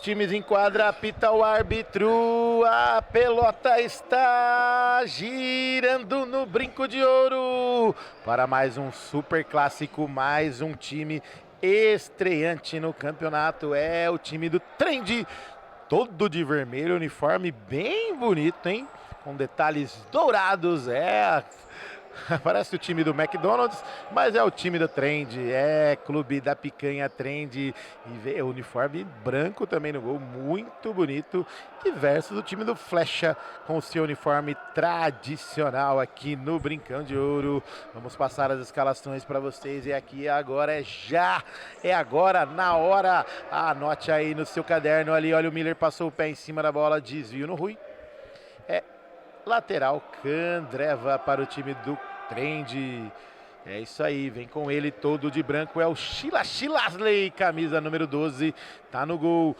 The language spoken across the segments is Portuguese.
times em quadra, apita o árbitro, a pelota está girando no brinco de ouro para mais um super clássico, mais um time estreante no campeonato, é o time do Trend, todo de vermelho, uniforme bem bonito, hein? Com detalhes dourados, parece o time do McDonald's, mas é o time do Trend, é Clube da Picanha Trend, e vê o uniforme branco também no gol, muito bonito, e versus o time do Flecha, com o seu uniforme tradicional aqui no Brincão de Ouro. Vamos passar as escalações para vocês, e aqui agora é agora, na hora, anote aí no seu caderno ali, olha o Miller passou o pé em cima da bola, desvio no Rui, lateral Candreva para o time do Trend. É isso aí, vem com ele todo de branco, é o Chilasley, camisa número 12, tá no gol.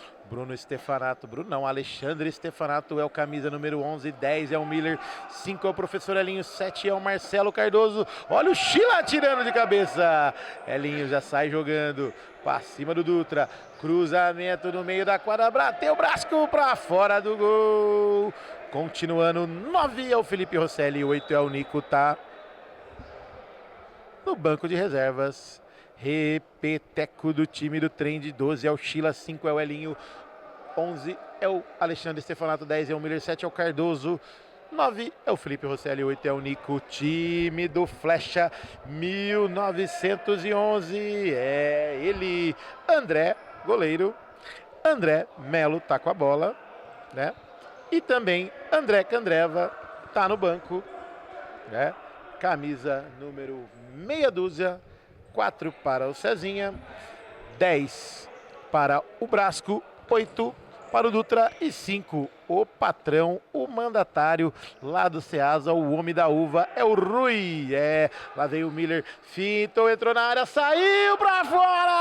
Alexandre Stefanato é o camisa número 11, 10 é o Miller, 5 é o professor Elinho, 7 é o Marcelo Cardoso. Olha o Chila tirando de cabeça. Elinho já sai jogando para cima do Dutra. Cruzamento no meio da quadra, bateu o Brasco para fora do gol. Continuando, 9 é o Felipe Rosselli, 8 é o Nico, tá no banco de reservas. Repeteco do time do Trend, 12 é o Chila, 5 é o Elinho, 11 é o Alexandre Stefanato, 10 é o Miller, 7 é o Cardoso, 9 é o Felipe Rosselli, 8 é o Nico. Time do Flecha 1911, é ele, André, goleiro. André Melo tá com a bola, né? E também André Candreva tá no banco, né? Camisa número meia dúzia, 4 para o Cezinha, 10 para o Brasco, 8 para o Dutra e 5 o patrão, o mandatário lá do Ceasa, o homem da uva, é o Rui. Lá veio o Miller, fintou, entrou na área, saiu pra fora!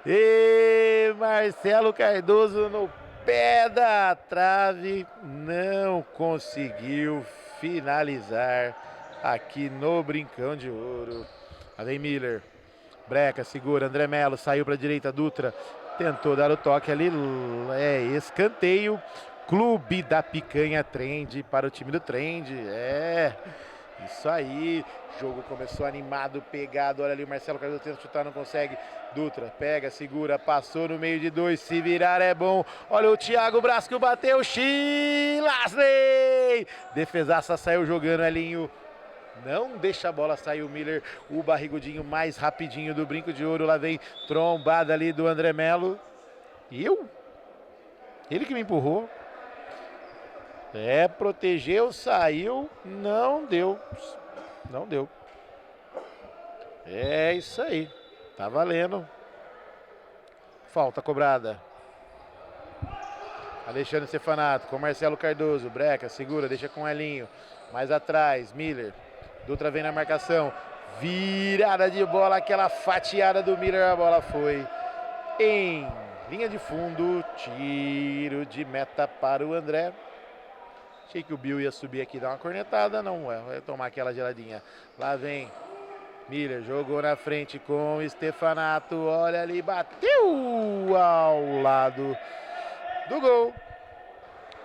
E Marcelo Cardoso no pé da trave, não conseguiu finalizar aqui no Brincão de Ouro. Lá vem Miller, breca, segura, André Melo, saiu para a direita, Dutra tentou dar o toque ali, escanteio. Clube da Picanha Trend para o time do Trend, isso aí, jogo começou animado, pegado, olha ali o Marcelo Cardoso tenta chutar, não consegue, Dutra pega, segura, passou no meio de 2, se virar é bom, olha o Thiago Brasco, bateu, Chilasley, defesaça, saiu jogando, Elinho, não deixa a bola sair o Miller, o barrigudinho mais rapidinho do Brinco de Ouro, lá vem trombada ali do André Melo, ele que me empurrou, protegeu, saiu, não deu. É isso aí, tá valendo. Falta cobrada. Alexandre Stefanato com Marcelo Cardoso, breca, segura, deixa com o Elinho. Mais atrás, Miller. Dutra vem na marcação. Virada de bola, aquela fatiada do Miller, a bola foi em linha de fundo. Tiro de meta para o André. Achei que o Bill ia subir aqui e dar uma cornetada, não vai tomar aquela geladinha. Lá vem Miller, jogou na frente com o Stefanato, olha ali, bateu ao lado do gol.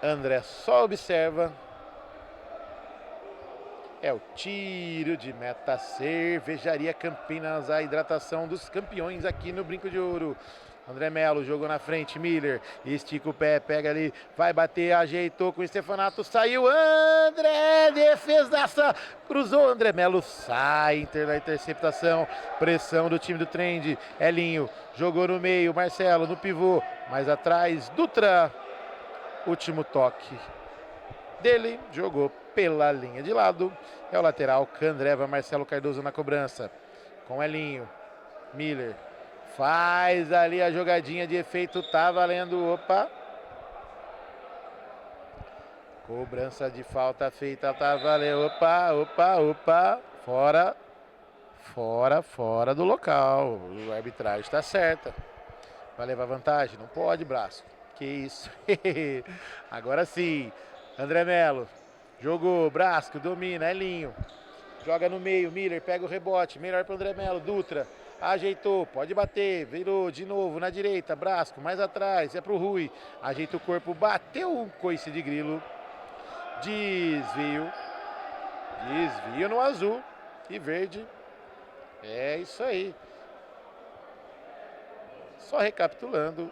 André só observa. É o tiro de meta, Cervejaria Campinas, a hidratação dos campeões aqui no Brinco de Ouro. André Melo jogou na frente, Miller, estica o pé, pega ali, vai bater, ajeitou com o Stefanato, saiu, André, defesaça, cruzou, André Melo sai na interceptação, pressão do time do Trend, Elinho, jogou no meio, Marcelo no pivô, mais atrás, Dutra, último toque dele, jogou pela linha de lado, é o lateral, Candreva, Marcelo Cardoso na cobrança, com Elinho, Miller, faz ali a jogadinha de efeito, tá valendo, opa. Cobrança de falta feita, tá valendo, opa. Fora do local, o arbitragem está certa. Vai levar vantagem? Não pode, braço. Que isso. Agora sim, André Melo, jogou, Brasco, domina, Elinho. Joga no meio, Miller pega o rebote, melhor para o André Melo, Dutra. Ajeitou, pode bater, virou de novo na direita, Brasco, mais atrás, é pro Rui. Ajeita o corpo, bateu um coice de grilo. Desvio no azul e verde. É isso aí. Só recapitulando,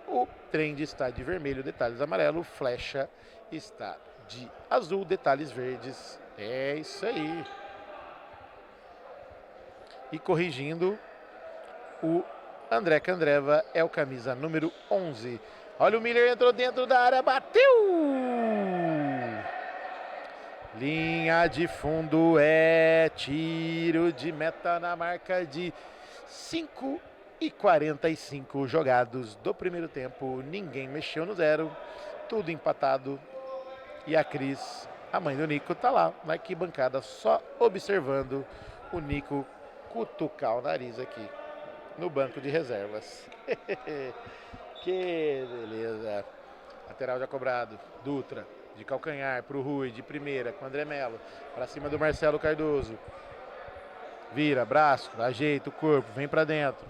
o Trend está de vermelho, detalhes amarelo, Flecha está de azul, detalhes verdes. É isso aí. E corrigindo, o André Candreva é o camisa número 11. Olha, o Miller entrou dentro da área, bateu! Linha de fundo é tiro de meta na marca de 5:45 jogados do primeiro tempo. Ninguém mexeu no zero, tudo empatado. E a Cris, a mãe do Nico, tá lá na arquibancada só observando o Nico cutucar o nariz aqui no banco de reservas. Que beleza. Lateral já cobrado. Dutra de calcanhar pro Rui, de primeira com o André Melo. Pra cima do Marcelo Cardoso. Vira, braço, ajeita o corpo, vem pra dentro.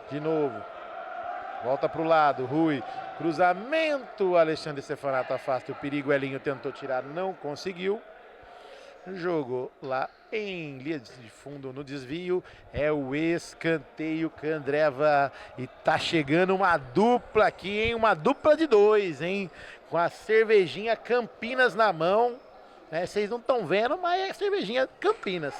De novo. Volta pro lado, Rui. Cruzamento, Alexandre Stefanato afasta o perigo. Elinho tentou tirar, não conseguiu. Jogou lá em linha de fundo no desvio. É o escanteio Candreva. E tá chegando uma dupla aqui, hein? Uma dupla de dois, hein? Com a cervejinha Campinas na mão. Né? Vocês não estão vendo, mas é a cervejinha Campinas.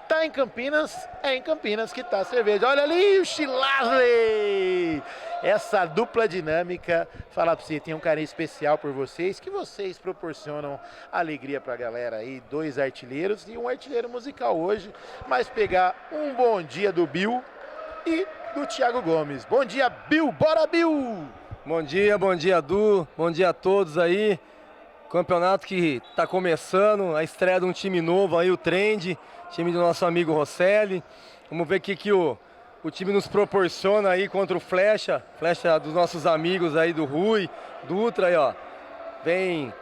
Tá em Campinas, é em Campinas que tá a cerveja. Olha ali o Chilasley! Essa dupla dinâmica, falar pra você, tem um carinho especial por vocês, que vocês proporcionam alegria pra galera aí. 2 artilheiros e um artilheiro musical hoje. Mas pegar um bom dia do Bill e do Thiago Gomes. Bom dia, Bill! Bora, Bill! Bom dia, Du. Bom dia a todos aí. Campeonato que está começando, a estreia de um time novo aí, o Trend, time do nosso amigo Rosselli. Vamos ver o que o time nos proporciona aí contra o Flecha dos nossos amigos aí do Rui, Dutra aí, ó. Vem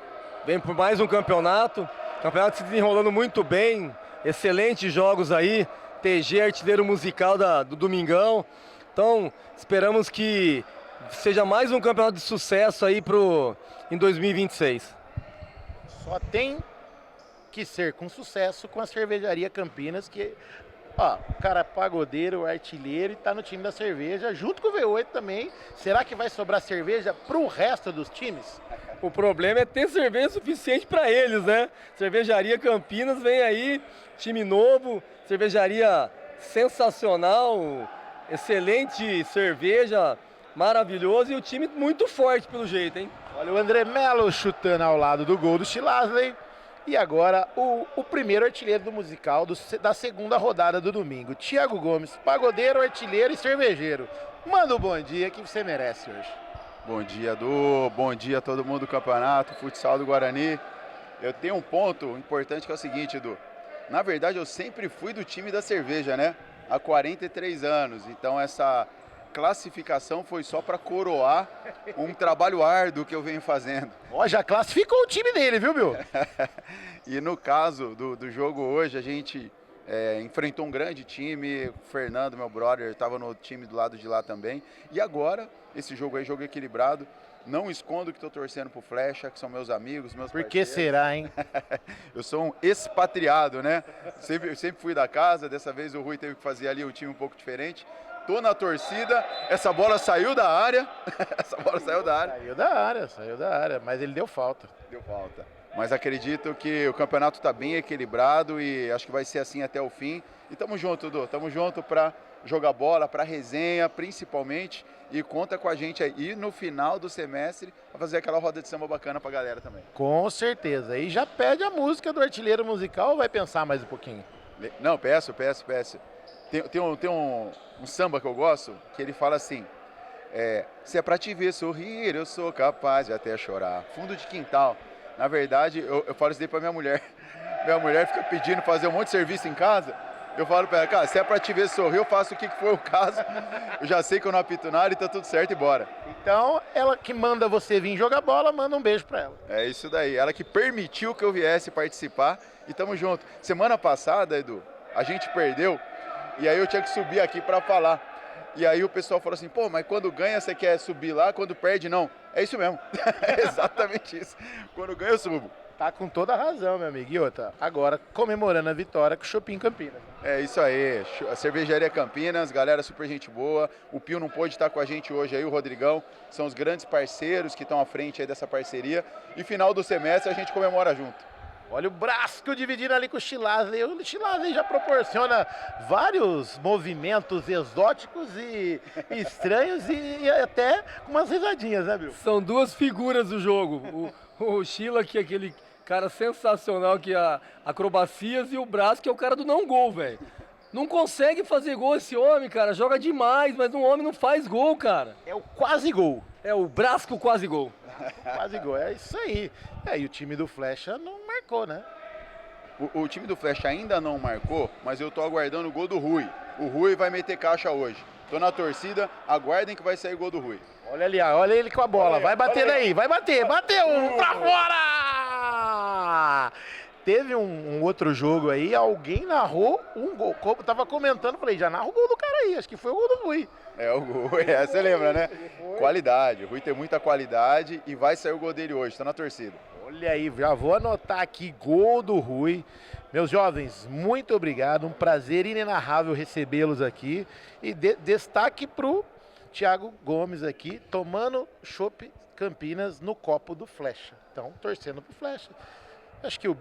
por mais um campeonato se desenrolando muito bem, excelentes jogos aí, TG, artilheiro musical do Domingão. Então, esperamos que seja mais um campeonato de sucesso aí em 2026. Só tem que ser com sucesso com a Cervejaria Campinas, que, ó, o cara é pagodeiro, artilheiro e tá no time da cerveja, junto com o V8 também. Será que vai sobrar cerveja pro resto dos times? O problema é ter cerveja suficiente para eles, né? Cervejaria Campinas vem aí, time novo, cervejaria sensacional, excelente cerveja, maravilhoso e o time muito forte pelo jeito, hein? Olha o André Melo chutando ao lado do gol do Chilasley. E agora o primeiro artilheiro do musical da segunda rodada do domingo. Thiago Gomes, pagodeiro, artilheiro e cervejeiro. Manda um bom dia que você merece hoje. Bom dia, Du. Bom dia a todo mundo do campeonato, futsal do Guarani. Eu tenho um ponto importante que é o seguinte, Du. Na verdade, eu sempre fui do time da cerveja, né? Há 43 anos. Então, essa classificação foi só para coroar um trabalho árduo que eu venho fazendo. Ó, já classificou o time dele, viu, Bill? E no caso do jogo hoje, a gente enfrentou um grande time. O Fernando, meu brother, estava no time do lado de lá também. E agora, esse jogo aí, jogo equilibrado. Não escondo que estou torcendo pro Flecha, que são meus amigos, meus Por parceiros. que será, hein? Eu sou um expatriado, né? Sempre fui da casa, dessa vez o Rui teve que fazer ali um time um pouco diferente. Tô na torcida, essa bola saiu da área. Saiu da área, mas ele deu falta. Deu falta. Mas acredito que o campeonato está bem equilibrado e acho que vai ser assim até o fim. E tamo junto, Du. Tamo junto para jogar bola, para resenha, principalmente. E conta com a gente aí no final do semestre para fazer aquela roda de samba bacana pra galera também. Com certeza. E já pede a música do artilheiro musical ou vai pensar mais um pouquinho? Não, peço. Tem um samba que eu gosto, que ele fala assim, se é pra te ver sorrir, eu sou capaz de até chorar. Fundo de quintal. Na verdade, eu falo isso daí pra minha mulher. Minha mulher fica pedindo fazer um monte de serviço em casa. Eu falo pra ela, cara, se é pra te ver sorrir, eu faço o que foi o caso. Eu já sei que eu não apito nada e tá tudo certo e bora. Então, ela que manda você vir jogar bola, manda um beijo pra ela. É isso daí. Ela que permitiu que eu viesse participar e tamo junto. Semana passada, Edu, a gente perdeu E aí eu tinha que subir aqui para falar. E aí o pessoal falou assim, pô, mas quando ganha você quer subir lá, quando perde não. É isso mesmo, é exatamente isso. Quando ganha eu subo. Tá com toda a razão, meu amigo. E outra, agora comemorando a vitória com o Shopping Campinas. É isso aí, a Cervejaria Campinas, galera super gente boa. O Pio não pôde estar com a gente hoje aí, o Rodrigão. São os grandes parceiros que estão à frente aí dessa parceria. E final do semestre a gente comemora junto. Olha o Brasco dividindo ali com o Chilasley. O Chilasley já proporciona vários movimentos exóticos e estranhos e até com umas risadinhas, né, Bill? São duas figuras do jogo. O Sheila, que é aquele cara sensacional, que é acrobacias, e o Brás, que é o cara do não gol, velho. Não consegue fazer gol esse homem, cara. Joga demais, mas um homem não faz gol, cara. É o quase gol. É o Brasco quase gol. Quase gol, é isso aí. E o time do Flecha não marcou, né? O time do Flash ainda não marcou, mas eu tô aguardando o gol do Rui. O Rui vai meter caixa hoje. Tô na torcida, aguardem que vai sair o gol do Rui. Olha ali, olha ele com a bola. Vai bater daí, vai bater. Bateu! Pra fora! Teve um outro jogo aí, alguém narrou um gol. Como eu tava comentando, falei, já narra o gol do cara aí. Acho que foi o gol do Rui. É o gol, você lembra, né? Qualidade. O Rui tem muita qualidade e vai sair o gol dele hoje. Tô na torcida. Olha aí, já vou anotar aqui, gol do Rui. Meus jovens, muito obrigado, um prazer inenarrável recebê-los aqui. E destaque pro Thiago Gomes aqui, tomando chopp Campinas no copo do Flecha. Então, torcendo pro Flecha. Acho que o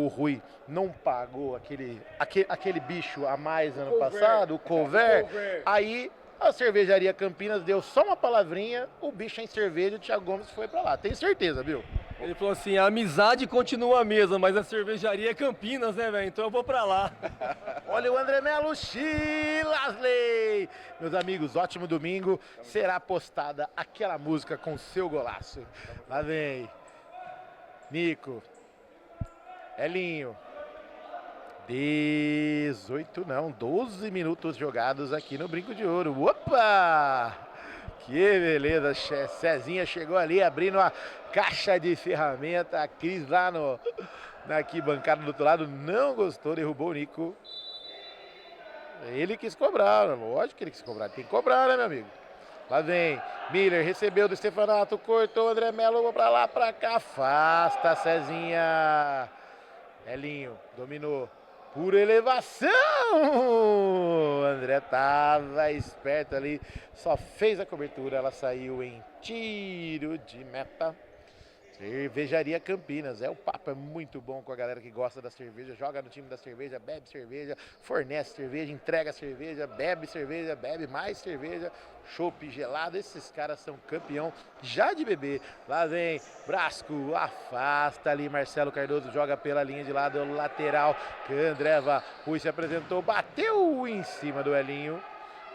Rui não pagou aquele bicho a mais ano passado, o couvert. Aí a Cervejaria Campinas deu só uma palavrinha, o bicho em cerveja, o Thiago Gomes foi pra lá. Tenho certeza, viu? Ele falou assim, a amizade continua a mesma, mas a cervejaria é Campinas, né, velho? Então eu vou pra lá. Olha o André Melo, Chilasley! Meus amigos, ótimo domingo. Será postada aquela música com seu golaço. Lá vem. Nico. Elinho. 12 minutos jogados aqui no Brinco de Ouro. Opa! Que beleza, Cezinha chegou ali abrindo a caixa de ferramenta. A Cris lá na arquibancada do outro lado não gostou, derrubou o Nico. Ele quis cobrar, lógico que ele quis cobrar. Tem que cobrar, né, meu amigo? Lá vem, Miller recebeu do Stefanato, cortou, André Melo pra lá, pra cá, afasta, Cezinha. Elinho, dominou. Por elevação! André tava esperto ali, só fez a cobertura, ela saiu em tiro de meta. Cervejaria Campinas, o papo é muito bom com a galera que gosta da cerveja, joga no time da cerveja, bebe cerveja, fornece cerveja, entrega cerveja, bebe mais cerveja, chopp gelado, esses caras são campeão já de beber. Lá vem Brasco, afasta ali, Marcelo Cardoso joga pela linha de lado, lateral, Candreva, Rui se apresentou, bateu em cima do Elinho.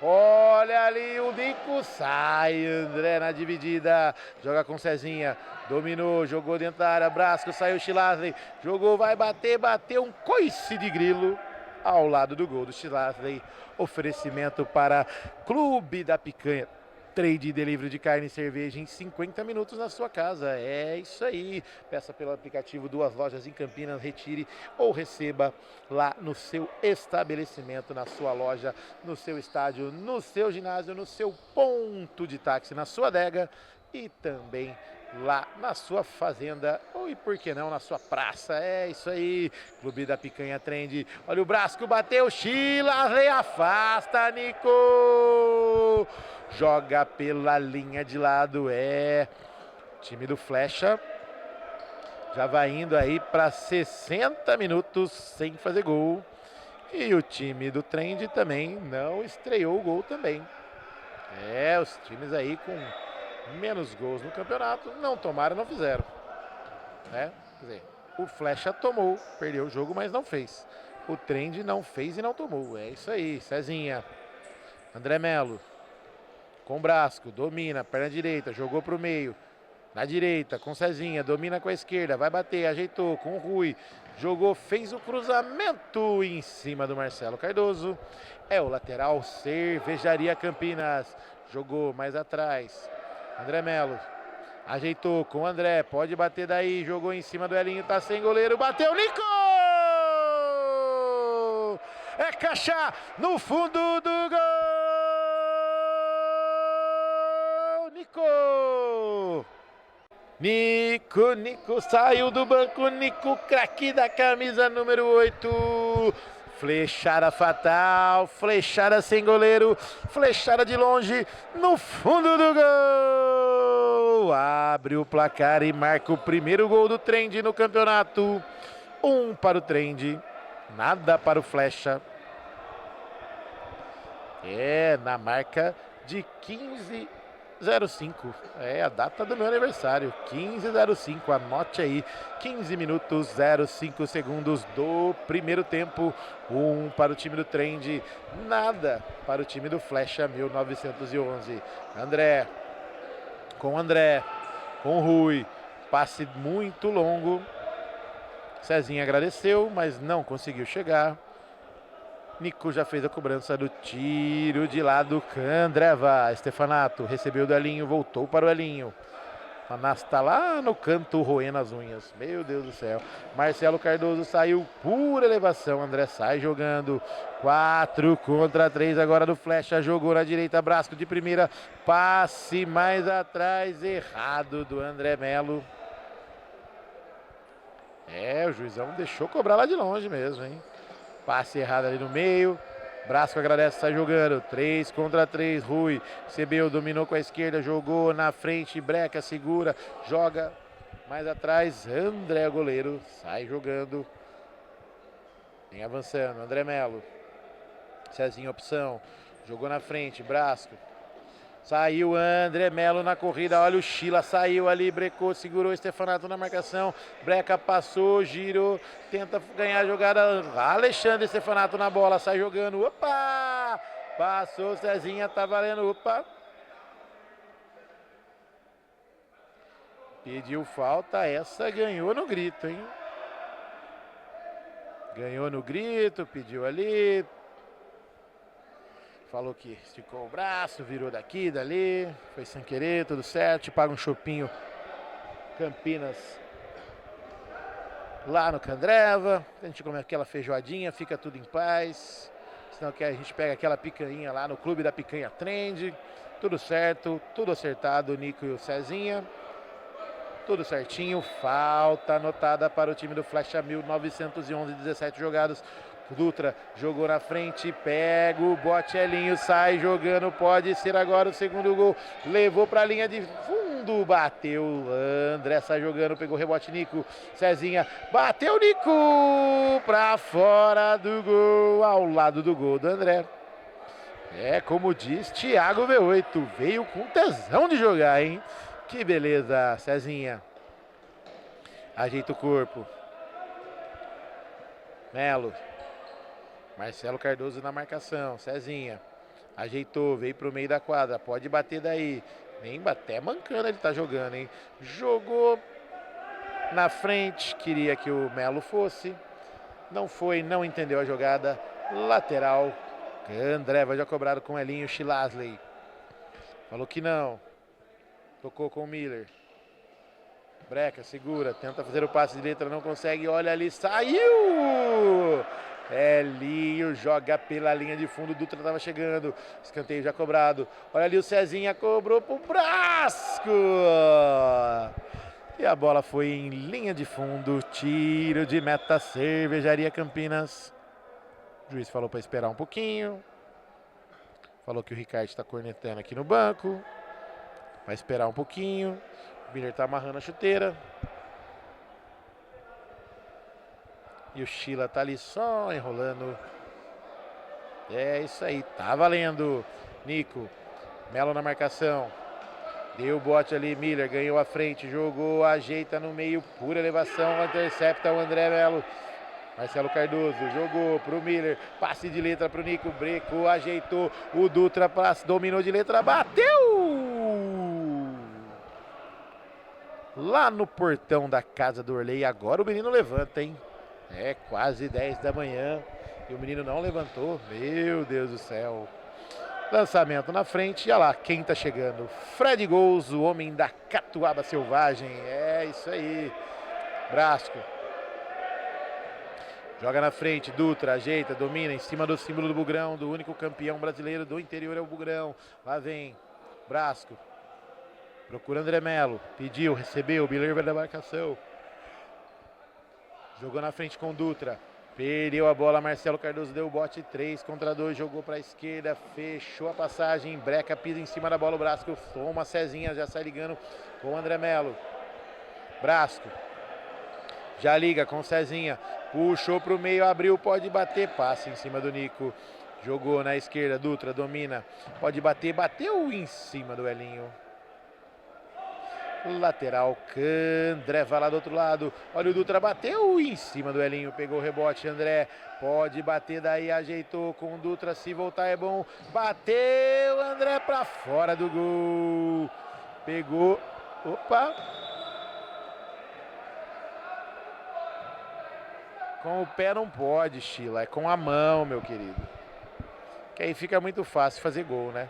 Olha ali o Nico, sai André na dividida, joga com Cezinha, dominou, jogou dentro da área, Brasco, saiu Chilasley, jogou, vai bater, bateu um coice de grilo ao lado do gol do Chilasley. Oferecimento para Clube da Picanha. Trade e delivery de carne e cerveja em 50 minutos na sua casa. É isso aí. Peça pelo aplicativo, 2 lojas em Campinas, retire ou receba lá no seu estabelecimento, na sua loja, no seu estádio, no seu ginásio, no seu ponto de táxi, na sua adega e também lá na sua fazenda, ou e por que não, na sua praça. É isso aí, Clube da Picanha Trend. Olha o Brasco, bateu, Chilasley, afasta, Nico! Joga pela linha de lado, time do Flecha já vai indo aí para 60 minutos sem fazer gol. E o time do Trend também não estreou o gol também. Os times aí com menos gols no campeonato não tomaram, não fizeram. Quer dizer, o Flecha tomou, perdeu o jogo, mas não fez. O Trend não fez e não tomou. É isso aí, Cezinha. André Melo. Com o Brasco, domina, perna direita, jogou pro meio. Na direita, com Cezinha, domina com a esquerda, vai bater, ajeitou com o Rui. Jogou, fez o cruzamento em cima do Marcelo Cardoso. É o lateral, Cervejaria Campinas. Jogou mais atrás. André Melo. Ajeitou com o André, pode bater daí, jogou em cima do Elinho, tá sem goleiro, bateu, Nico! É caixa, no fundo do gol! Nico saiu do banco, Nico, craque da camisa número 8. Flechada fatal, flechada sem goleiro, flechada de longe, no fundo do gol! Abre o placar e marca o primeiro gol do Trend no campeonato. 1 para o Trend, nada para o Flecha. Na marca de 15:05. A data do meu aniversário, 15:05. Anote aí, 15 minutos 05 segundos do primeiro tempo. 1 para o time do Trend, nada para o time do Flecha 1911. André, com Rui, passe muito longo. Cezinha agradeceu, mas não conseguiu chegar. Nico já fez a cobrança do tiro de lado. Candreva, Stefanato recebeu do Elinho, voltou para o Elinho. Manás está lá no canto roendo as unhas. Meu Deus do céu. Marcelo Cardoso saiu por elevação. André sai jogando. 4 contra 3 agora do Flecha. Jogou na direita. Brasco de primeira. Passe mais atrás. Errado do André Melo. O juizão deixou cobrar lá de longe mesmo, hein? Passe errado ali no meio. Brasco agradece, sai jogando. 3 contra 3. Rui recebeu, dominou com a esquerda, jogou na frente. Breca segura, joga mais atrás. André, goleiro, sai jogando. Vem avançando. André Melo. Cezinha, opção. Jogou na frente. Brasco. Saiu André Melo na corrida, olha o Sheila, saiu ali, brecou, segurou o Stefanato na marcação, Breca passou, girou, tenta ganhar a jogada, Alexandre Stefanato na bola, sai jogando, opa! Passou, Cezinha, tá valendo, opa! Pediu falta, essa ganhou no grito, hein? Ganhou no grito, pediu ali. Falou que esticou o braço, virou daqui, dali, foi sem querer, tudo certo, paga um chopinho Campinas lá no Candreva, a gente come aquela feijoadinha, fica tudo em paz, senão que a gente pega aquela picanha lá no Clube da Picanha Trend, tudo certo, tudo acertado, o Nico e o Cezinha, tudo certinho, falta anotada para o time do Flecha 1911, 17 jogados. Dutra jogou na frente, pega o bote, Elinho sai jogando, pode ser agora o segundo gol, levou para a linha de fundo, bateu, André sai jogando, pegou o rebote, Nico, Cezinha, bateu Nico, para fora do gol, ao lado do gol do André. Como diz Thiago V8, veio com tesão de jogar, hein? Que beleza, Cezinha. Ajeita o corpo. Melo. Marcelo Cardoso na marcação, Cezinha, ajeitou, veio pro meio da quadra, pode bater daí, nem bater, mancando ele tá jogando, hein, jogou na frente, queria que o Melo fosse, não foi, não entendeu a jogada, lateral, André vai já cobrado com o Elinho, Chilasley, falou que não, tocou com o Miller, Breca, segura, tenta fazer o passe de letra, não consegue, olha ali, saiu! Elinho joga pela linha de fundo, o Dutra estava chegando, escanteio já cobrado, olha ali o Cezinha, cobrou pro Brasco, e a bola foi em linha de fundo, tiro de meta, Cervejaria Campinas, o juiz falou para esperar um pouquinho, falou que o Ricardo está cornetando aqui no banco, vai esperar um pouquinho, o Miller está amarrando a chuteira, e o Sheila tá ali só enrolando. Isso aí, tá valendo. Nico, Melo na marcação. Deu o bote ali, Miller ganhou a frente, jogou, ajeita no meio, pura elevação, intercepta o André Melo. Marcelo Cardoso jogou pro Miller, passe de letra pro Nico, brecou, ajeitou, o Dutra dominou de letra, bateu! Lá no portão da casa do Orley, agora o menino levanta, hein? Quase 10 da manhã e o menino não levantou, meu Deus do céu. Lançamento na frente, e olha lá quem tá chegando, Fred Gols, o homem da Catuaba Selvagem, isso aí, Brasco. Joga na frente, Dutra, ajeita, domina em cima do símbolo do Bugrão, do único campeão brasileiro do interior é o Bugrão. Lá vem Brasco. Procura André Melo. Pediu, recebeu, Miller vai da marcação. Jogou na frente com Dutra. Perdeu a bola, Marcelo Cardoso deu o bote 3 contra 2, jogou para a esquerda, fechou a passagem, Breca pisa em cima da bola, o Brasco toma a Cezinha, já sai ligando com o André Melo. Brasco. Já liga com Cezinha, puxou para o meio, abriu, pode bater, passe em cima do Nico. Jogou na esquerda, Dutra domina, pode bater, bateu em cima do Elinho. Lateral, Candreva lá do outro lado. Olha o Dutra, bateu em cima do Elinho. Pegou o rebote, André. Pode bater daí, ajeitou com o Dutra. Se voltar é bom. Bateu, André pra fora do gol. Pegou. Opa. Com o pé não pode, Sheila. É com a mão, meu querido. Que aí fica muito fácil fazer gol, né?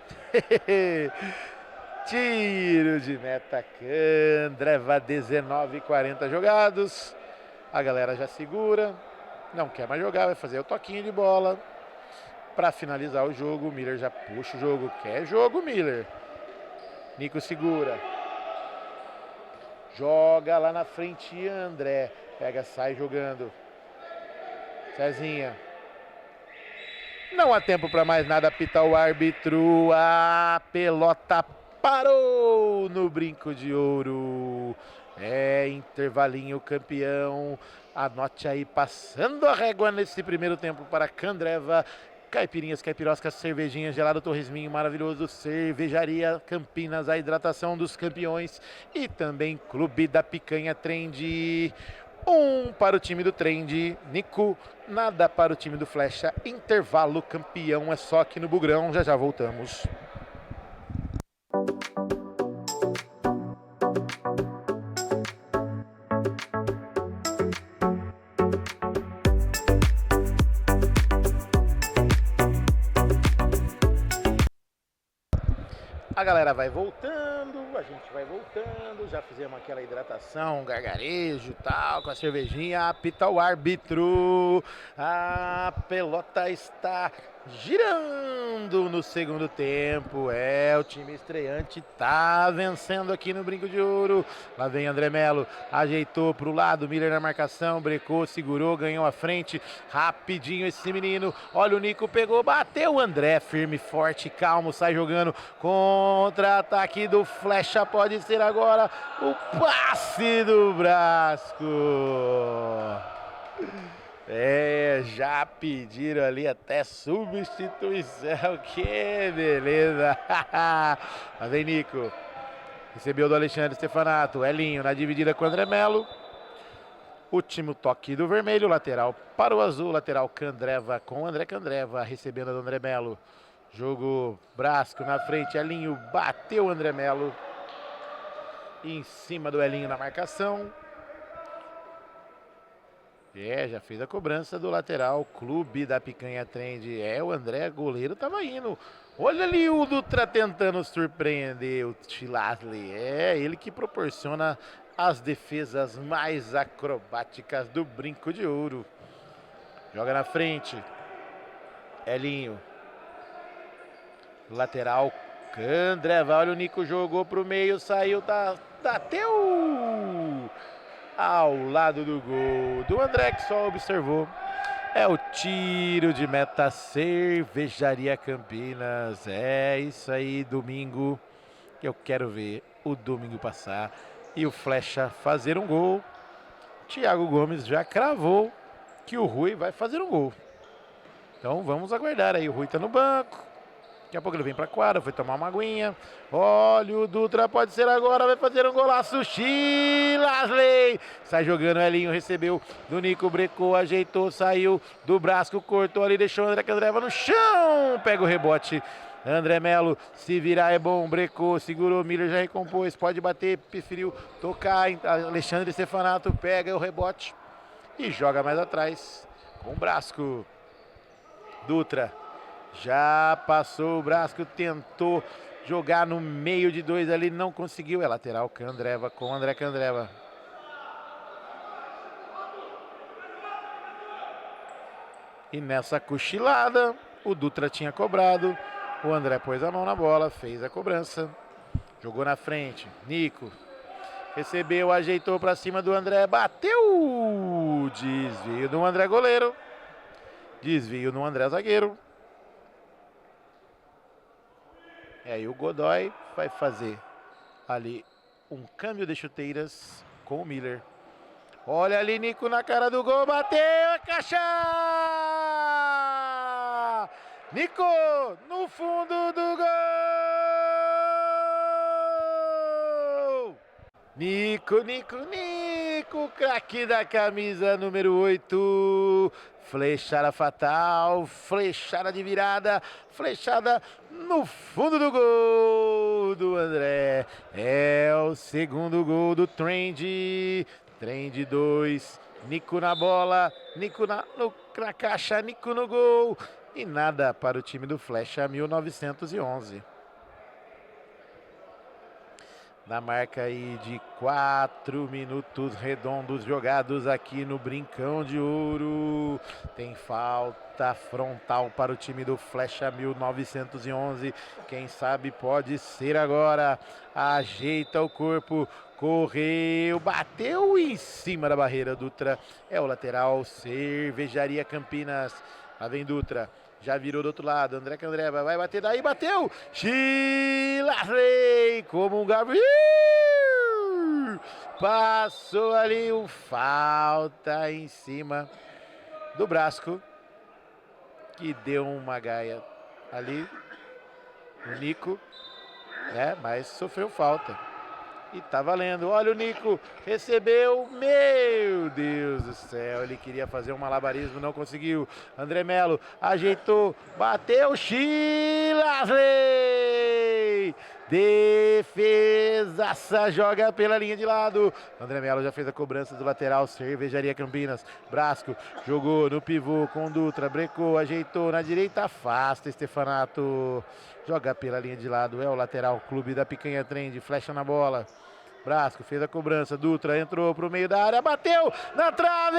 Tiro de meta, Candreva, 19:40 jogados. A galera já segura, não quer mais jogar, vai fazer o toquinho de bola para finalizar o jogo. O Miller já puxa o jogo, quer jogo, Miller. Nico segura, joga lá na frente, André pega, sai jogando. Cezinha. Não há tempo para mais nada, apita o árbitro. A pelota parou no brinco de ouro. É intervalinho campeão. Anote aí, passando a régua nesse primeiro tempo para Candreva. Caipirinhas, caipiroscas, cervejinha, gelado Torresminho, maravilhoso. Cervejaria Campinas, a hidratação dos campeões. E também Clube da Picanha Trend. 1 para o time do Trend, Nico, nada para o time do Flecha. Intervalo campeão é só aqui no Bugrão, já já voltamos. A galera vai voltando, a gente vai voltando, já fizemos aquela hidratação, gargarejo e tal, com a cervejinha, apita o árbitro, a pelota está girando no segundo tempo, o time estreante tá vencendo aqui no Brinco de Ouro. Lá vem André Melo, ajeitou pro lado, Miller na marcação, brecou, segurou, ganhou a frente, rapidinho esse menino, olha o Nico, pegou, bateu o André, firme, forte, calmo, sai jogando, contra-ataque do Flecha, pode ser agora o passe do Brasco. Já pediram ali até substituição, que beleza. Lá vem Nico, recebeu do Alexandre Stefanato, Elinho na dividida com o André Melo. Último toque do vermelho, lateral para o azul, lateral Candreva com o André Candreva, recebendo do André Melo. Jogo Brasco na frente, Elinho bateu o André Melo. Em cima do Elinho na marcação. Já fez a cobrança do lateral, Clube da Picanha Trend. O André, goleiro, tava indo. Olha ali o Dutra tentando surpreender o Chilasley. Ele que proporciona as defesas mais acrobáticas do Brinco de Ouro. Joga na frente. Elinho. Lateral, Candreva. Olha o Nico, jogou pro meio, saiu, bateu ao lado do gol do André, que só observou. É o tiro de meta, Cervejaria Campinas. É isso aí, domingo. Eu quero ver o domingo passar e o Flecha fazer um gol. Thiago Gomes já cravou que o Rui vai fazer um gol. Então vamos aguardar aí. O Rui tá no banco. Daqui a pouco ele vem pra quadra, foi tomar uma aguinha. Olha o Dutra, pode ser agora, vai fazer um golaço. Chilasley sai jogando, Elinho recebeu do Nico, brecou, ajeitou, saiu do Brasco, cortou ali, deixou o André Candreva no chão. Pega o rebote. André Melo, se virar é bom, brecou, segurou, Miller já recompôs, pode bater, preferiu tocar. Alexandre Stefanato pega o rebote e joga mais atrás com o Brasco. Dutra. Já passou o Brasco, tentou jogar no meio de dois ali, não conseguiu. É lateral, Candreva com André Candreva. E nessa cochilada, o Dutra tinha cobrado. O André pôs a mão na bola, fez a cobrança. Jogou na frente. Nico. Recebeu, ajeitou para cima do André. Bateu! Desvio do André goleiro. Desvio no André zagueiro. E aí o Godoy vai fazer ali um câmbio de chuteiras com o Miller. Olha ali, Nico na cara do gol, bateu a caixa! Nico no fundo do gol! Nico, craque da camisa número 8. Flechada fatal, flechada de virada, flechada no fundo do gol do André. É o segundo gol do Trend. Trend 2, Nico na bola, Nico na caixa, Nico no gol. E nada para o time do Flecha 1911. Na marca aí de 4 minutos redondos jogados aqui no Brincão de Ouro. Tem falta frontal para o time do Flecha 1911. Quem sabe pode ser agora. Ajeita o corpo, correu, bateu em cima da barreira. Dutra é o lateral, Cervejaria Campinas. Lá vem Dutra. Já virou do outro lado, André Candré vai bater daí, bateu! Chilarrei como um Gabriel! Passou ali um falta em cima do Brasco, que deu uma gaia ali, o Nico, né? Mas sofreu falta. E tá valendo, olha o Nico, recebeu, meu Deus do céu, ele queria fazer um malabarismo, não conseguiu. André Melo ajeitou, bateu, Chilarley! Defesaça, joga pela linha de lado. André Melo já fez a cobrança do lateral, Cervejaria Campinas. Brasco jogou no pivô com Dutra, brecou, ajeitou na direita, afasta Stefanato. Joga pela linha de lado, é o lateral, Clube da Picanha Trend, flecha na bola. Brasco fez a cobrança, Dutra entrou pro meio da área, bateu na trave!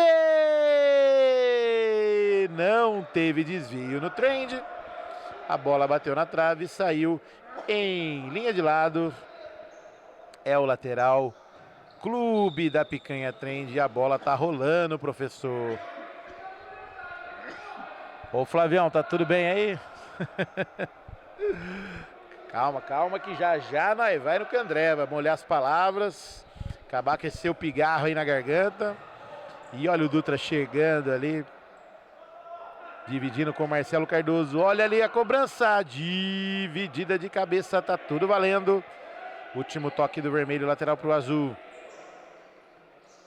Não teve desvio no Trend. A bola bateu na trave, saiu em linha de lado. É o lateral, Clube da Picanha Trend. E a bola tá rolando, professor. Ô Flavião, tá tudo bem aí? Calma que já nós vai no Candré, vai molhar as palavras, acabar com esse seu pigarro aí na garganta. E olha o Dutra chegando ali, dividindo com o Marcelo Cardoso. Olha ali a cobrança, dividida de cabeça, tá tudo valendo. Último toque do vermelho, lateral pro azul.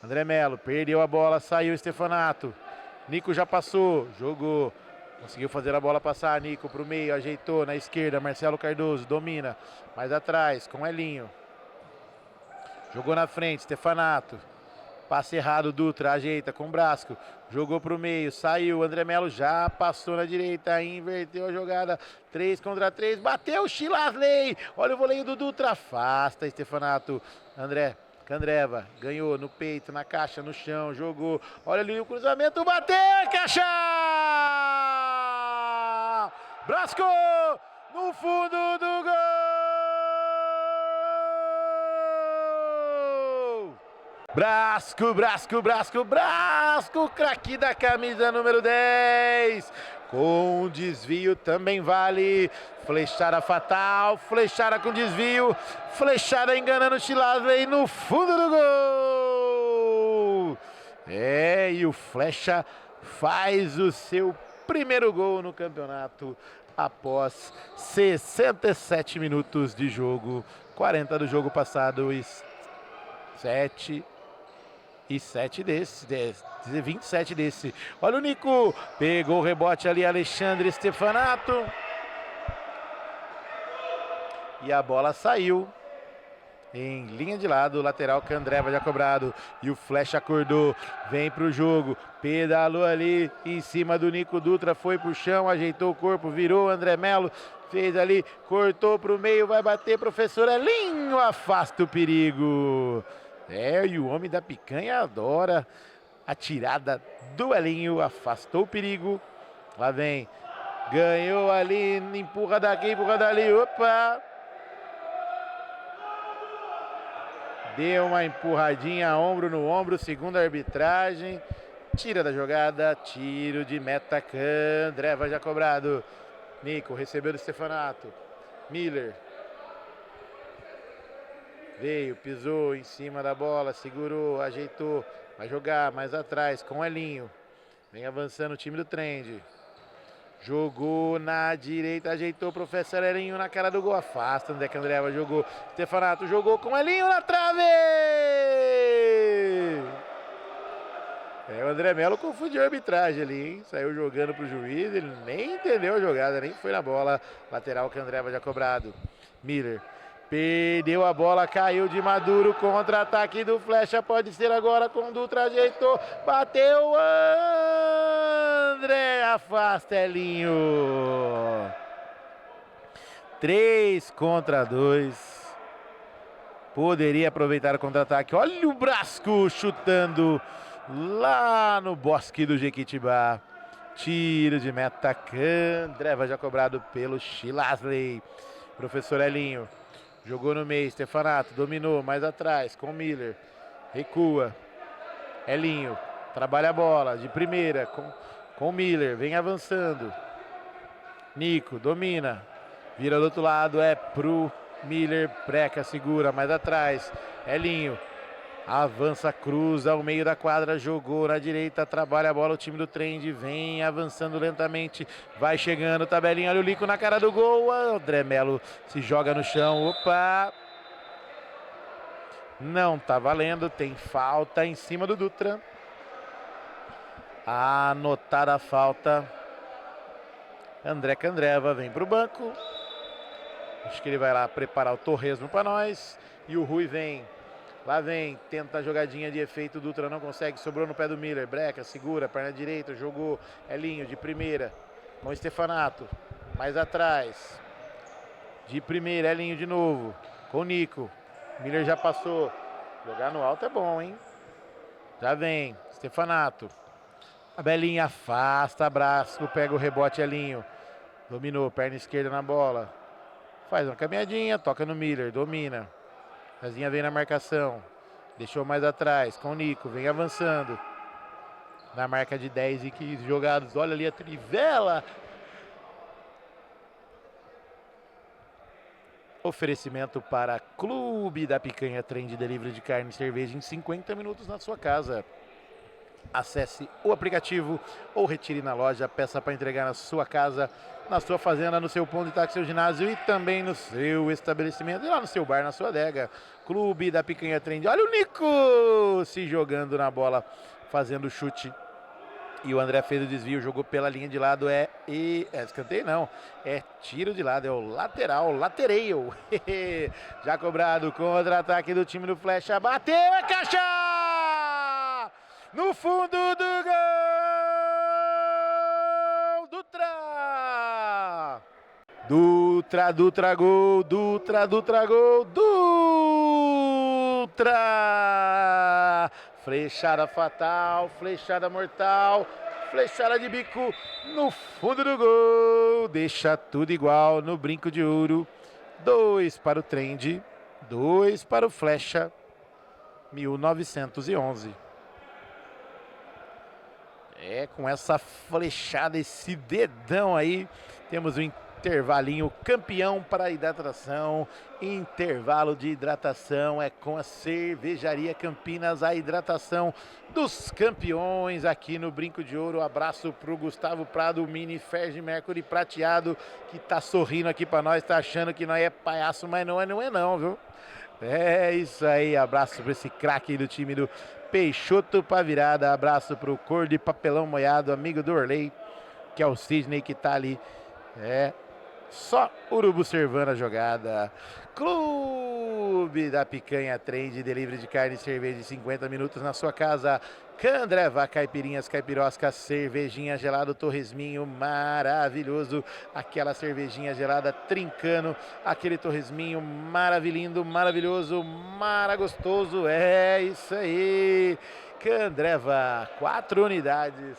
André Melo perdeu a bola, saiu Stefanato. Nico já passou, jogou. Conseguiu fazer a bola passar, Nico para o meio, ajeitou na esquerda, Marcelo Cardoso domina, mais atrás com Elinho. Jogou na frente, Stefanato. Passe errado, Dutra, ajeita com Brasco. Jogou para o meio, saiu, André Melo já passou na direita, inverteu a jogada. 3 contra 3, bateu, Chilarley. Olha o voleio do Dutra, afasta Stefanato. André Candreva ganhou no peito, na caixa, no chão, jogou. Olha ali o cruzamento, bateu, caixa! Brasco no fundo do gol! Brasco, craque da camisa número 10. Com desvio também vale. Flechada fatal, flechada com desvio, flechada enganando o Chilarley no fundo do gol. É, e o Flecha faz o seu primeiro gol no campeonato após 67 minutos de jogo, 40 do jogo passado e 27 desse. Olha o Nico, pegou o rebote ali, Alexandre Stefanato. E a bola saiu em linha de lado, o lateral Candreva já cobrado. E o Flecha acordou, vem pro jogo, pedalou ali em cima do Nico. Dutra, foi pro chão, ajeitou o corpo, virou André Melo, fez ali, cortou pro meio, vai bater, professor Elinho, afasta o perigo. É, e o homem da picanha adora a tirada do Elinho, afastou o perigo. Lá vem. Ganhou ali, empurra daqui, empurra dali. Opa! Deu uma empurradinha, ombro no ombro, segunda arbitragem. Tira da jogada, tiro de meta. Candreva já cobrado. Nico recebeu do Stefanato. Miller. Veio, pisou em cima da bola, segurou, ajeitou. Vai jogar mais atrás com o Elinho. Vem avançando o time do Trend. Jogou na direita, ajeitou o professor Elinho na cara do gol. Afasta, André Candreva jogou. Stefanato jogou com o Elinho na trave! O André Melo confundiu a arbitragem ali, hein? Saiu jogando pro juiz, ele nem entendeu a jogada, nem foi na bola. Lateral Candreva já cobrado. Miller. Perdeu a bola, caiu de Maduro, contra-ataque do Flecha, pode ser agora com o Dutra, ajeitou, bateu, André, afasta Elinho. 3 contra 2. Poderia aproveitar o contra-ataque, olha o Brasco chutando lá no Bosque do Jequitibá. Tiro de meta, Candreva já cobrado pelo Chilasley. Professor Elinho. Jogou no meio, Stefanato, dominou, mais atrás, com o Miller, recua, Elinho, trabalha a bola, de primeira, com o Miller, vem avançando, Nico, domina, vira do outro lado, é pro Miller, Preca, segura, mais atrás, Elinho, avança, cruza ao meio da quadra, jogou na direita, trabalha a bola, o time do Trend vem avançando lentamente, vai chegando, tabelinha, olha o Lico na cara do gol, André Melo se joga no chão, opa! Não tá valendo, tem falta em cima do Dutra. Anotada a falta. André Candreva vem pro banco. Acho que ele vai lá preparar o torresmo para nós. E o Rui vem. Lá vem, tenta a jogadinha de efeito, o Dutra não consegue, sobrou no pé do Miller, Breca, segura, perna direita, jogou, Elinho de primeira, com o Stefanato, mais atrás, de primeira, Elinho de novo, com o Nico, Miller já passou, jogar no alto é bom, hein? Já vem, Stefanato, a Belinha afasta, Brasco, pega o rebote, Elinho, dominou, perna esquerda na bola, faz uma caminhadinha, toca no Miller, domina. Casinha vem na marcação, deixou mais atrás, com o Nico, vem avançando. Na marca de 10 e 15 jogados, olha ali a trivela. Oferecimento para Clube da Picanha, Trend Delivery de carne e cerveja em 50 minutos na sua casa. Acesse o aplicativo ou retire na loja, peça para entregar na sua casa, na sua fazenda, no seu ponto de táxi, seu ginásio e também no seu estabelecimento e lá no seu bar, na sua adega. Clube da Picanha Trend. Olha o Nico se jogando na bola, fazendo o chute. E o André fez o desvio, jogou pela linha de lado, escanteio não, é tiro de lado, é o lateral, latereio. Já cobrado, contra-ataque do time do Flecha, bateu, é caixa! No fundo do gol, Dutra! Dutra, gol, Dutra, gol, Dutra! Flechada fatal, flechada mortal, flechada de bico no fundo do gol. Deixa tudo igual no brinco de ouro. 2 para o Trend, 2 para o Flecha, 1911. Com essa flechada, esse dedão aí, temos o intervalinho campeão para a hidratação. Intervalo de hidratação é com a Cervejaria Campinas, a hidratação dos campeões aqui no Brinco de Ouro. Abraço pro Gustavo Prado, Mini Ferge Mercury prateado, que tá sorrindo aqui para nós, tá achando que nós é palhaço, mas não é não, viu? É isso aí, abraço para esse craque do time do Peixoto pra virada, abraço pro Cor de Papelão Moiado, amigo do Orley, que é o Sidney que tá ali, só urubu servando a jogada. Clube da Picanha Trend, delivery de carne e cerveja de 50 minutos na sua casa. Candreva, caipirinhas, caipiroscas, cervejinha gelada, torresminho maravilhoso. Aquela cervejinha gelada trincando, aquele torresminho maravilhoso, maravilhoso, maragostoso. É isso aí. Candreva, 4 unidades.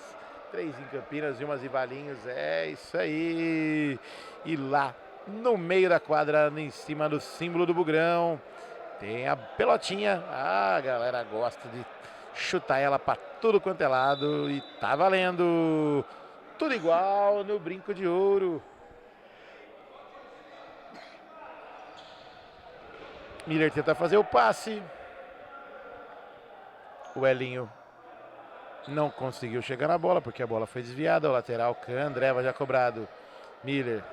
3 em Campinas e umas em Valinhos. É isso aí. E lá no meio da quadra, em cima do símbolo do Bugrão, tem a pelotinha. A galera gosta de chutar ela para tudo quanto é lado. E tá valendo. Tudo igual no Brinco de Ouro. Miller tenta fazer o passe. O Elinho não conseguiu chegar na bola porque a bola foi desviada. O lateral Candreva já cobrado. Miller.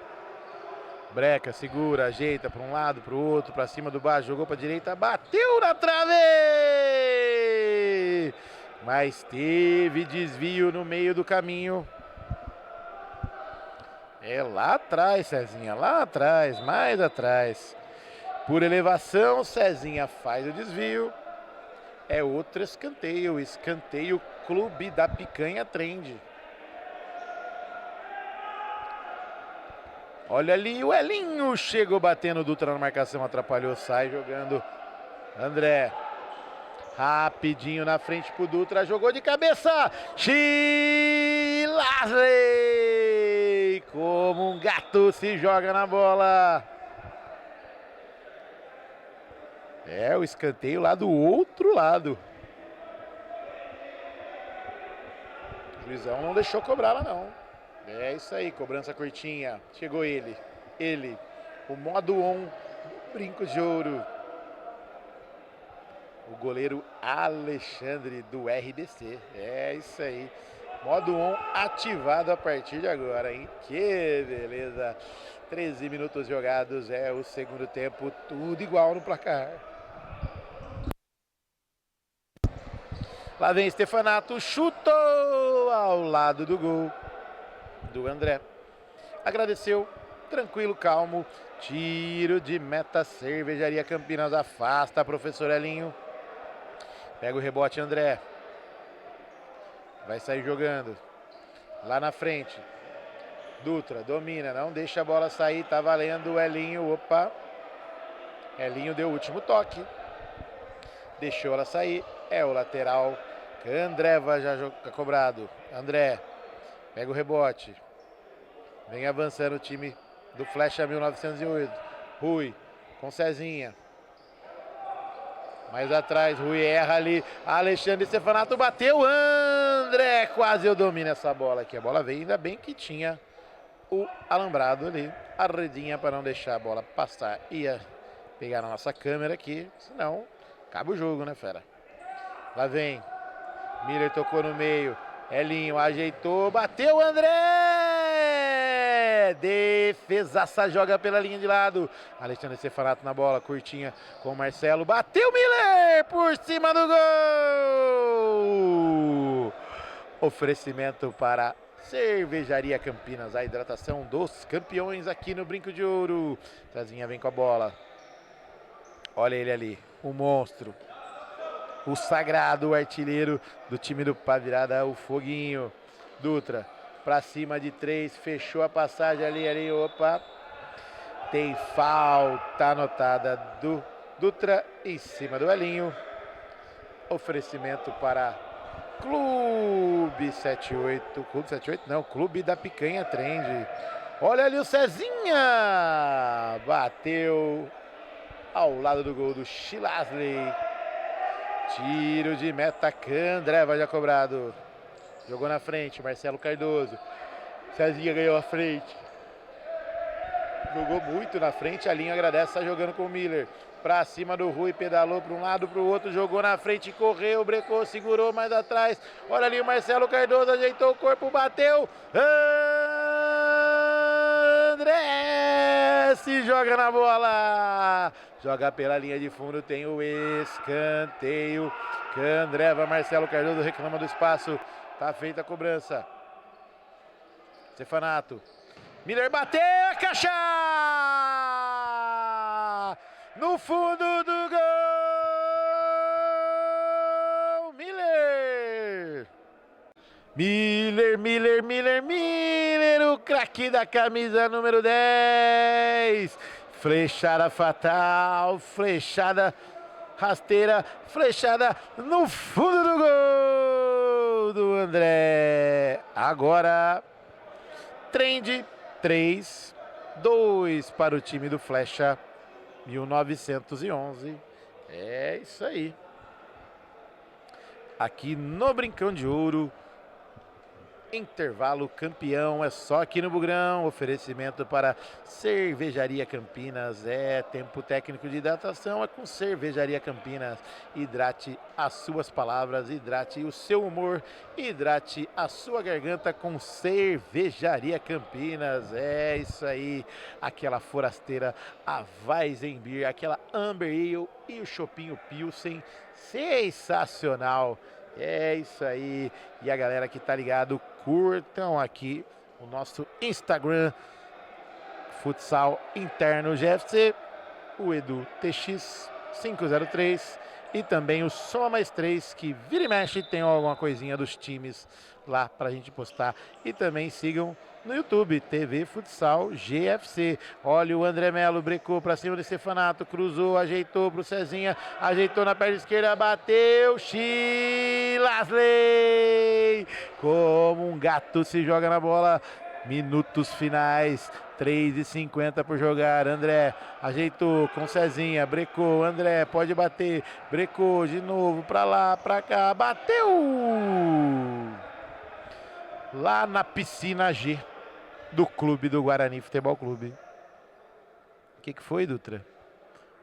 Breca, segura, ajeita para um lado, para o outro, para cima do baixo, jogou para a direita, bateu na trave! Mas teve desvio no meio do caminho. É lá atrás, Cezinha, lá atrás, mais atrás. Por elevação, Cezinha faz o desvio. É outro escanteio, escanteio Clube da Picanha Trend. Olha ali, o Elinho chegou batendo, Dutra na marcação, atrapalhou, sai jogando. André, rapidinho na frente pro Dutra, jogou de cabeça. Chilasley, como um gato se joga na bola. É o escanteio lá do outro lado. O juizão não deixou cobrar lá não. É isso aí, cobrança curtinha. Chegou ele, o modo on, Brinco de Ouro. O goleiro Alexandre do RBC. É isso aí. Modo on ativado a partir de agora, hein? Que beleza. 13 minutos jogados, é o segundo tempo, tudo igual no placar. Lá vem Stefanato, chutou ao lado do gol do André. Agradeceu, tranquilo, calmo. Tiro de meta, Cervejaria Campinas afasta, professor Elinho. Pega o rebote, André. Vai sair jogando. Lá na frente. Dutra domina, não deixa a bola sair, tá valendo o Elinho. Opa. Elinho deu o último toque. Deixou ela sair. É o lateral. Candreva já cobrado. André. Pega o rebote. Vem avançando o time do Flecha 1908. Rui com Cezinha. Mais atrás, Rui erra ali. Alexandre Stefanato bateu. André, quase eu domino essa bola aqui. A bola veio, ainda bem que tinha o alambrado ali. A redinha para não deixar a bola passar. Ia pegar na nossa câmera aqui. Senão, acaba o jogo, né, fera? Lá vem. Miller tocou no meio. Elinho ajeitou, bateu André! Defesaça, joga pela linha de lado. Alexandre Stefanato na bola, curtinha com o Marcelo. Bateu Miller por cima do gol! Oferecimento para Cervejaria Campinas, a hidratação dos campeões aqui no Brinco de Ouro. Cezinha vem com a bola. Olha ele ali, o monstro. O sagrado, o artilheiro do time do Pá Virada, o Foguinho. Dutra, pra cima de 3, fechou a passagem ali, opa. Tem falta anotada do Dutra em cima do Elinho. Oferecimento para Clube 78, Clube 78 não, Clube da Picanha Trend. Olha ali o Cezinha, bateu ao lado do gol do Chilasley. Tiro de meta, Candreva já cobrado. Jogou na frente, Marcelo Cardoso. Cezinha ganhou a frente. Jogou muito na frente, a linha agradece, tá jogando com o Miller. Pra cima do Rui, pedalou para um lado, para o outro, jogou na frente, correu, brecou, segurou mais atrás. Olha ali o Marcelo Cardoso, ajeitou o corpo, bateu. André se joga na bola. Joga pela linha de fundo, tem o escanteio. Candreva, Marcelo Cardoso reclama do espaço. Tá feita a cobrança. Stefanato. Miller bateu, caixa! No fundo do gol! Miller, o craque da camisa número 10. Flechada fatal, flechada rasteira, flechada no fundo do gol. Bateu do André. Agora, Trend 3, 2 para o time do Flecha. 1911. É isso aí. Aqui no Brincão de Ouro. Intervalo campeão, é só aqui no Bugrão. Oferecimento para Cervejaria Campinas. É tempo técnico de hidratação, é com Cervejaria Campinas. Hidrate as suas palavras, hidrate o seu humor, hidrate a sua garganta com Cervejaria Campinas. É isso aí. Aquela forasteira, a Weizenbier, aquela Amber Ale e o Chopinho Pilsen. Sensacional. É isso aí. E a galera que tá ligado, curtam aqui o nosso Instagram, Futsal Interno GFC, o Edu TX 503 e também o Soma Mais 3, que vira e mexe tem alguma coisinha dos times lá pra gente postar. E também sigam no YouTube, TV Futsal GFC. Olha o André Melo, brecou pra cima do Stefanato, cruzou, ajeitou pro Cezinha, ajeitou na perna esquerda, bateu, Lasley! Como um gato se joga na bola. Minutos finais, 3:50 por jogar. André ajeitou com Cezinha, brecou, André pode bater, brecou de novo, pra lá, pra cá, bateu! Lá na piscina G do clube do Guarani Futebol Clube. O que foi, Dutra?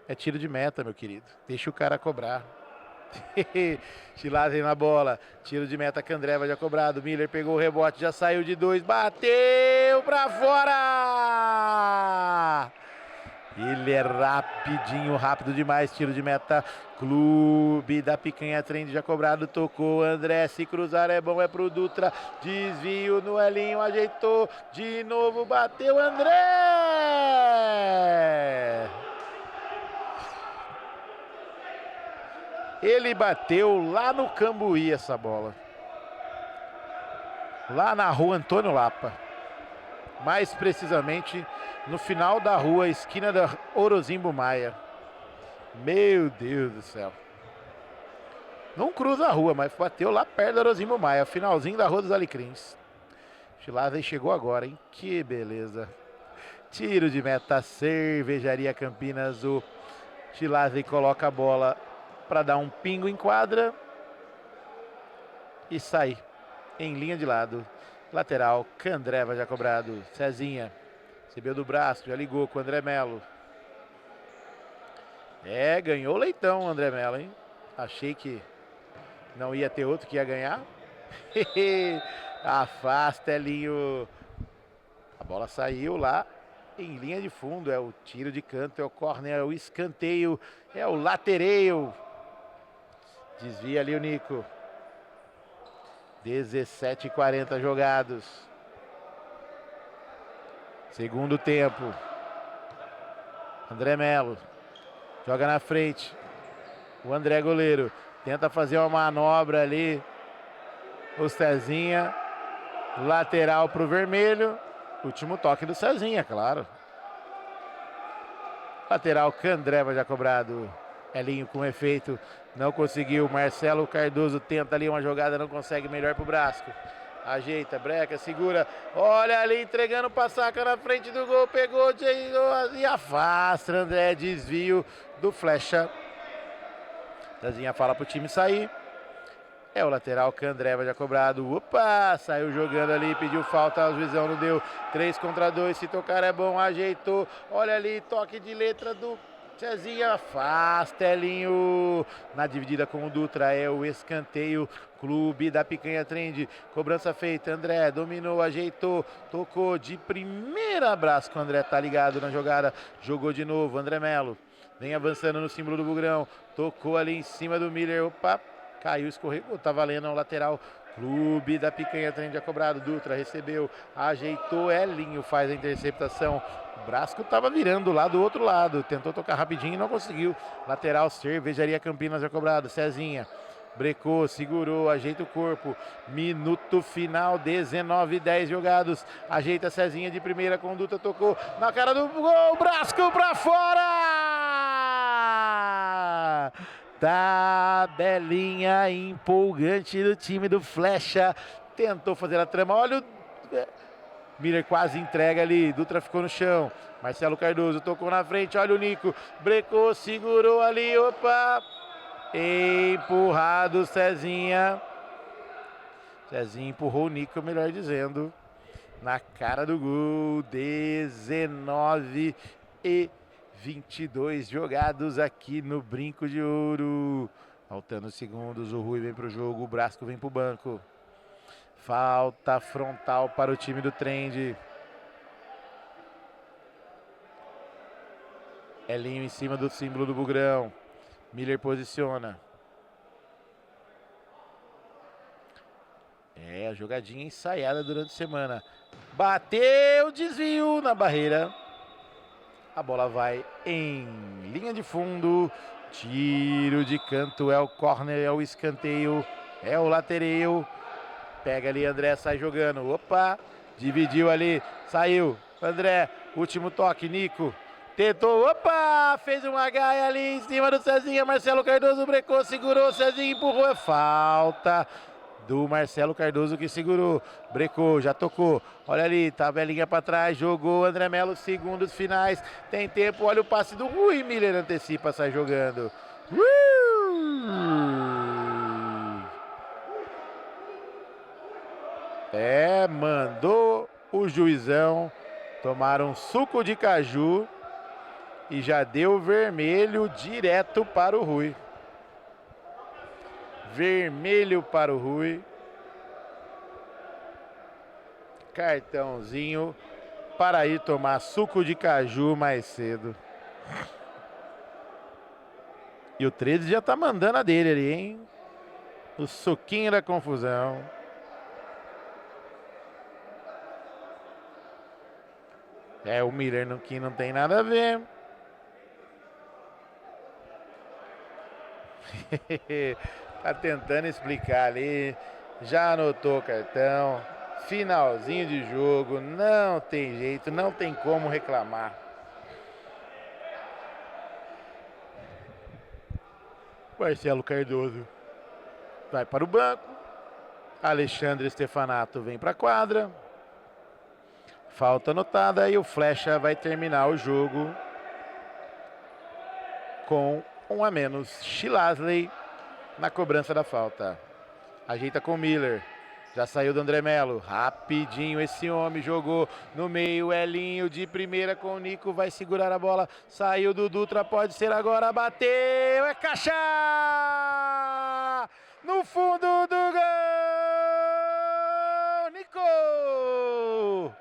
É tiro de meta, meu querido. Deixa o cara cobrar. Chilazem na bola, tiro de meta, Candreva já cobrado, Miller pegou o rebote, já saiu de 2, bateu pra fora! Ele é rapidinho, rápido demais, tiro de meta, Clube da Picanha Trend já cobrado, tocou, André, se cruzar é bom, é pro Dutra, desvio no Elinho, ajeitou, de novo, bateu, André! Ele bateu lá no Cambuí essa bola. Lá na rua Antônio Lapa. Mais precisamente no final da rua, esquina da Orozimbo Maia. Meu Deus do céu. Não cruza a rua, mas bateu lá perto da Orozimbo Maia. Finalzinho da Rua dos Alecrins. Chilazem chegou agora, hein? Que beleza. Tiro de meta, Cervejaria Campinas. O Chilazem coloca a bola para dar um pingo em quadra e sair em linha de lado. Lateral, Candreva já cobrado. Cezinha recebeu do braço, já ligou com o André Melo. É, ganhou o leitão o André Melo, hein? Achei que não ia ter outro que ia ganhar. Afasta, Elinho. A bola saiu lá em linha de fundo. É o tiro de canto, é o corner, é o escanteio, é o latereio. Desvia ali o Nico. 17:40 jogados. Segundo tempo. André Melo. Joga na frente. O André goleiro. Tenta fazer uma manobra ali. O Cezinha. Lateral pro vermelho. Último toque do Cezinha, claro. Lateral, Candreva já cobrado. Elinho com efeito, não conseguiu. Marcelo Cardoso tenta ali uma jogada, não consegue, melhor pro Brasco. Ajeita, breca, segura. Olha ali, entregando pra Saca na frente do gol. Pegou e afasta. André, desvio do Flecha. Cezinha fala pro time sair. É o lateral, Candreva já cobrado. Opa, saiu jogando ali, pediu falta, o juizão não deu. 3 contra 2, se tocar é bom, ajeitou. Olha ali, toque de letra do Cezinha, afasta, Elinho. Na dividida com o Dutra, é o escanteio. Clube da Picanha Trend. Cobrança feita, André dominou, ajeitou, tocou de primeira, Brasco. André tá ligado na jogada, jogou de novo, André Melo. Vem avançando no símbolo do Bugrão. Tocou ali em cima do Miller. Opa, caiu, escorregou, tá valendo o lateral. Clube da Picanha Trend já cobrado. Dutra recebeu, ajeitou, Elinho faz a interceptação. O Brasco estava virando lá do outro lado. Tentou tocar rapidinho e não conseguiu. Lateral, Cervejaria Campinas já cobrado. Cezinha brecou, segurou, ajeita o corpo. Minuto final, 19:10 jogados. Ajeita Cezinha de primeira, conduta, tocou na cara do gol. Brasco pra fora! Tabelinha empolgante do time do Flecha. Tentou fazer a trama. Olha o Miller quase entrega ali. Dutra ficou no chão. Marcelo Cardoso tocou na frente. Olha o Nico. Brecou, segurou ali. Opa! Empurrado Cezinha. Cezinha empurrou o Nico, melhor dizendo. Na cara do gol. 19 e 22 jogados aqui no Brinco de Ouro. Faltando segundos, o Rui vem pro jogo, o Brasco vem pro banco. Falta frontal para o time do Trend. Elinho em cima do símbolo do Bugrão. Miller posiciona. É, a jogadinha ensaiada durante a semana. Bateu, desvio na barreira. A bola vai em linha de fundo. Tiro de canto, é o corner, é o escanteio, é o lateral. Pega ali, André, sai jogando. Opa, dividiu ali, saiu. André, último toque, Nico. Tentou, opa, fez um H ali em cima do Cezinha. Marcelo Cardoso brecou, segurou, Cezinha empurrou. É falta do Marcelo Cardoso que segurou. Brecou, já tocou. Olha ali, tabelinha para trás, jogou André Melo, segundos finais. Tem tempo, olha o passe do Rui. Miller antecipa, sai jogando. É, mandou o juizão tomar um suco de caju e já deu vermelho direto para o Rui. Vermelho para o Rui. Cartãozinho para ir tomar suco de caju mais cedo. E o 13 já tá mandando a dele ali, hein? O suquinho da confusão. É, o Miller no que não tem nada a ver. Tá tentando explicar ali. Já anotou o cartão. Finalzinho de jogo. Não tem jeito, não tem como reclamar. Marcelo Cardoso vai para o banco. Alexandre Stefanato vem para a quadra. Falta anotada e o Flecha vai terminar o jogo com um a menos. Chilasley na cobrança da falta. Ajeita com o Miller. Já saiu do André Melo. Rapidinho esse homem jogou no meio. Elinho de primeira com o Nico. Vai segurar a bola. Saiu do Dutra. Pode ser agora. Bateu. É caixa! No fundo do gol! Nico!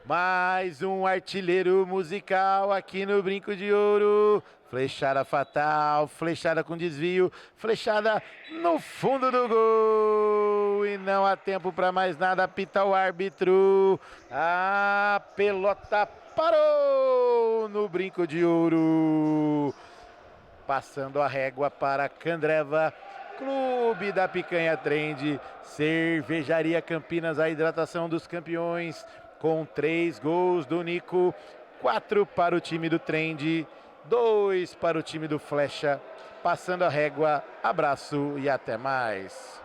Mais um artilheiro musical aqui no Brinco de Ouro. Flechada fatal, flechada com desvio, flechada no fundo do gol. E não há tempo para mais nada, apita o árbitro. A pelota parou no Brinco de Ouro. Passando a régua para Candreva, Clube da Picanha Trend, Cervejaria Campinas, a hidratação dos campeões, com 3 gols do Nico, 4 para o time do Trend, 2 para o time do Flecha. Passando a régua, abraço e até mais.